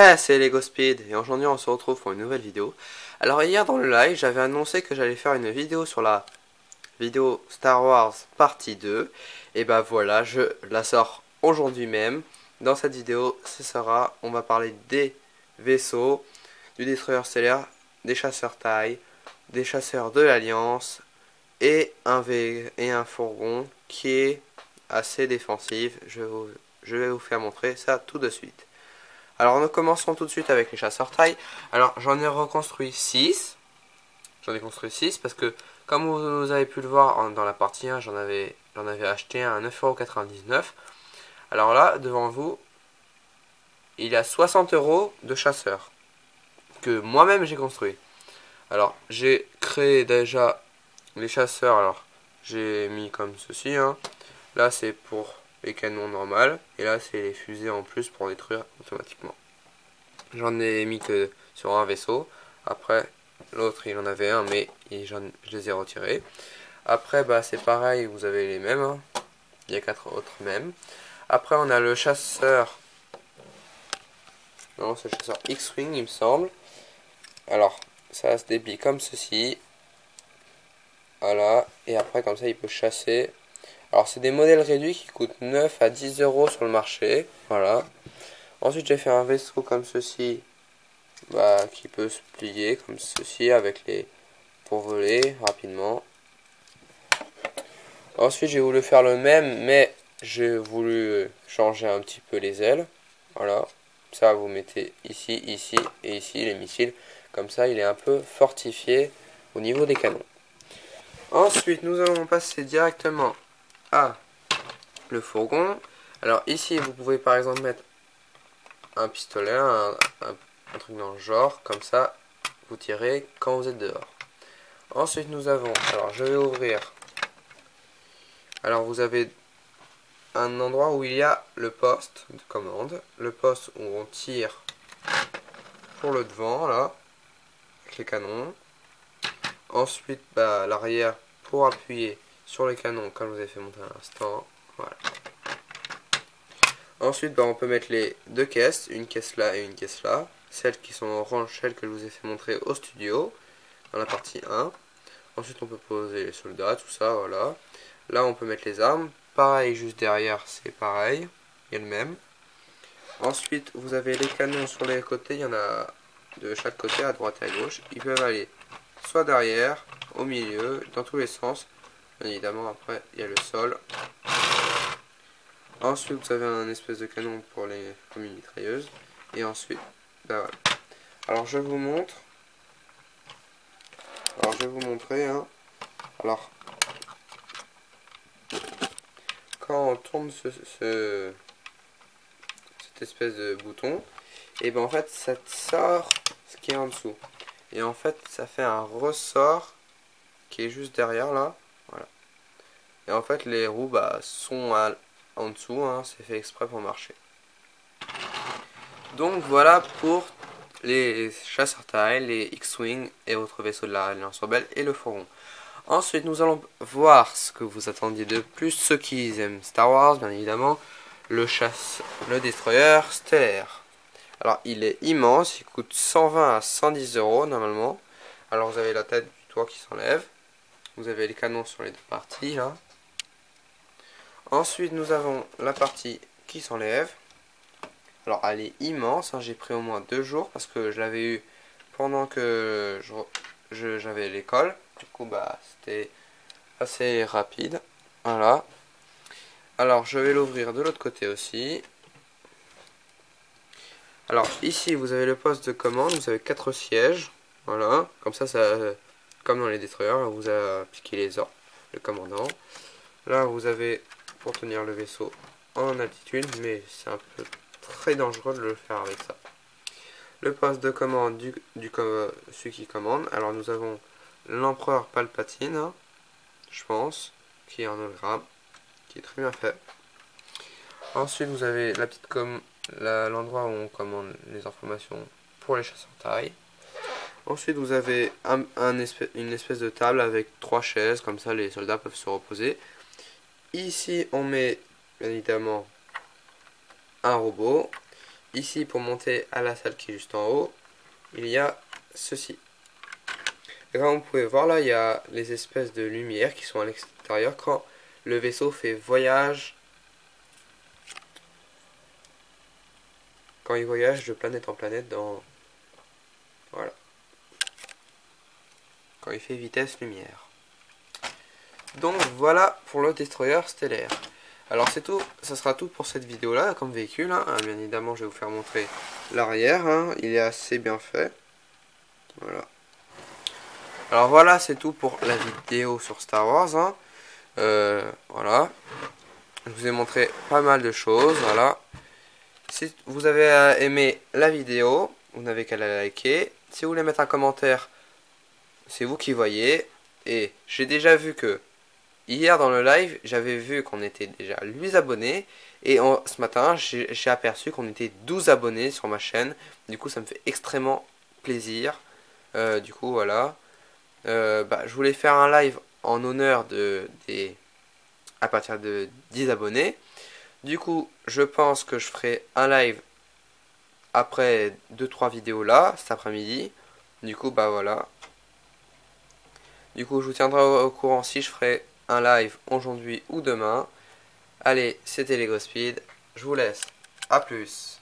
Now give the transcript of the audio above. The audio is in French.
Hey, c'est Lego Speed et aujourd'hui on se retrouve pour une nouvelle vidéo. Alors hier dans le live j'avais annoncé que j'allais faire une vidéo sur la vidéo Star Wars partie 2. Et bah voilà, je la sors aujourd'hui même. Dans cette vidéo on va parler des vaisseaux, du destroyer stellaire, des chasseurs TIE, des chasseurs de l'Alliance et un fourgon qui est assez défensif. Je vais vous faire montrer ça tout de suite. Alors nous commençons tout de suite avec les chasseurs taille. Alors j'en ai reconstruit 6. J'en ai construit 6 parce que comme vous avez pu le voir dans la partie 1, j'en avais acheté un à 9,99 €. Alors là, devant vous, il y a 60 € de chasseurs que moi-même j'ai construit. Alors j'ai créé déjà les chasseurs. Alors j'ai mis comme ceci. Là c'est pour les canons normaux et là c'est les fusées en plus pour détruire automatiquement. J'en ai mis que sur un vaisseau. Après, l'autre il en avait un, mais je les ai retirés. Après, bah c'est pareil, vous avez les mêmes. Il y a 4 autres mêmes. Après, on a le chasseur. Non, c'est le chasseur X-Wing, il me semble. Alors, ça se déplie comme ceci. Voilà. Et après, comme ça, il peut chasser. Alors, c'est des modèles réduits qui coûtent 9 à 10 € sur le marché. Voilà. Ensuite, j'ai fait un vaisseau comme ceci. Qui peut se plier comme ceci avec les pour voler rapidement. Ensuite j'ai voulu faire le même, mais j'ai voulu changer un petit peu les ailes. Voilà, ça vous mettez ici, ici et ici les missiles. Comme ça il est un peu fortifié au niveau des canons. Ensuite nous allons passer directement à le fourgon. Alors ici vous pouvez par exemple mettre un pistolet, un truc dans le genre, comme ça vous tirez quand vous êtes dehors. Ensuite nous avons, alors je vais ouvrir, alors vous avez un endroit où il y a le poste de commande, le poste où on tire pour le devant là, avec les canons. Ensuite l'arrière pour appuyer sur les canons comme je vous ai fait monter à l'instant. Voilà. Ensuite on peut mettre les deux caisses, une caisse là et une caisse là, celles qui sont orange, celles que je vous ai fait montrer au studio dans la partie 1. Ensuite on peut poser les soldats, tout ça, voilà. Là on peut mettre les armes. Pareil, juste derrière c'est pareil, il y a le même. Ensuite vous avez les canons sur les côtés, il y en a de chaque côté, à droite et à gauche. Ils peuvent aller soit derrière, au milieu, dans tous les sens. Bien évidemment après il y a le sol. Ensuite vous avez un espèce de canon pour les comme une mitrailleuse. Et ensuite, voilà. Alors je vous montre. Alors je vais vous montrer. Alors quand on tourne cette espèce de bouton, et ben en fait ça sort ce qui est en dessous. Et en fait ça fait un ressort qui est juste derrière là. Voilà. Et en fait les roues sont en dessous, c'est fait exprès pour marcher. Donc voilà pour les chasseurs taille, les X-Wing et autres vaisseaux de l'Alliance Rebelle et le fourgon. Ensuite nous allons voir ce que vous attendiez de plus, ceux qui aiment Star Wars bien évidemment, le destroyer stellaire. Alors il est immense, il coûte 120 à 110 € normalement. Alors vous avez la tête du toit qui s'enlève. Vous avez les canons sur les deux parties là. Ensuite nous avons la partie qui s'enlève. Alors elle est immense, j'ai pris au moins 2 jours parce que je l'avais eu pendant que j'avais l'école. Du coup c'était assez rapide. Voilà. Alors je vais l'ouvrir de l'autre côté aussi. Alors ici vous avez le poste de commande, vous avez 4 sièges. Voilà, comme ça, comme dans les destroyers, vous appliquez les ordres, le commandant. Là vous avez pour tenir le vaisseau en altitude, mais c'est un peu très dangereux de le faire avec ça. Le poste de commande celui qui commande. Alors nous avons l'empereur Palpatine, je pense, qui est en hologramme, qui est très bien fait. Ensuite vous avez la petite l'endroit où on commande les informations pour les chasseurs taille. Ensuite vous avez une espèce de table avec 3 chaises, comme ça les soldats peuvent se reposer. Ici on met bien évidemment un robot. ici pour monter à la salle qui est juste en haut, il y a ceci. Et comme vous pouvez voir là, il y a les espèces de lumière qui sont à l'extérieur quand le vaisseau fait voyage. Quand il voyage de planète en planète dans... Voilà. Quand il fait vitesse lumière. Donc voilà pour le destroyer stellaire. Alors c'est tout, ça sera tout pour cette vidéo là comme véhicule. Hein. Bien évidemment je vais vous faire montrer l'arrière. Hein. Il est assez bien fait. Voilà. Alors voilà, c'est tout pour la vidéo sur Star Wars. Hein. Voilà. Je vous ai montré pas mal de choses. Voilà. Si vous avez aimé la vidéo, vous n'avez qu'à la liker. Si vous voulez mettre un commentaire, c'est vous qui voyez. Et j'ai déjà vu que hier dans le live, j'avais vu qu'on était déjà 8 abonnés. Et ce matin, j'ai aperçu qu'on était 12 abonnés sur ma chaîne. Du coup, ça me fait extrêmement plaisir. Du coup, voilà. Je voulais faire un live en honneur à partir de 10 abonnés. Du coup, je pense que je ferai un live après 2-3 vidéos là, cet après-midi. Du coup, bah voilà. Du coup, je vous tiendrai au courant si je ferai un live aujourd'hui ou demain. Allez, c'était Lego Speed. Je vous laisse. A plus.